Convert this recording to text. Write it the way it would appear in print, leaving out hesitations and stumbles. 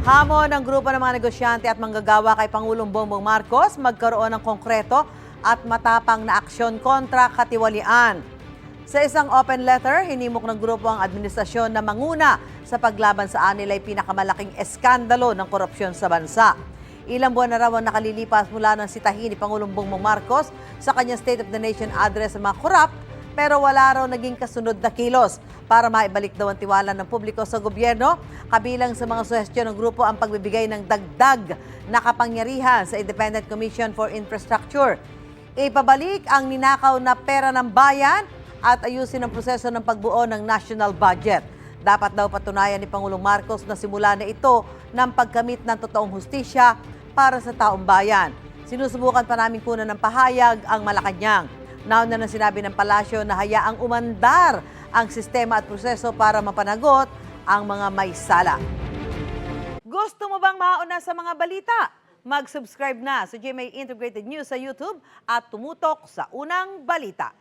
Hamon ng grupo ng mga negosyante at manggagawa kay Pangulong Bongbong Marcos magkaroon ng konkreto at matapang na aksyon kontra katiwalian. Sa isang open letter, hinimok ng grupo ang administrasyon na manguna sa paglaban sa anilay pinakamalaking eskandalo ng korupsyon sa bansa. Ilang buwan na raw ang nakalilipas mula ng sitahin ni Pangulong Bongbong Marcos sa kanyang State of the Nation address sa mga korap, pero wala raw naging kasunod na kilos para maibalik daw ang tiwala ng publiko sa gobyerno. Kabilang sa mga suhestyon ng grupo ang pagbibigay ng dagdag na kapangyarihan sa Independent Commission for Infrastructure. Ipabalik ang ninakaw na pera ng bayan at ayusin ang proseso ng pagbuo ng national budget. Dapat daw patunayan ni Pangulong Marcos na simula na ito ng pagkamit ng totoong hustisya para sa taong bayan. Sinusubukan pa namin kunan ng pahayag ang Malacanang. Nauna na sinabi ng palasyo na hayaang umandar ang sistema at proseso para mapanagot ang mga may sala. Gusto mo bang mauna sa mga balita? Mag-subscribe na sa GMA Integrated News sa YouTube at tumutok sa unang balita.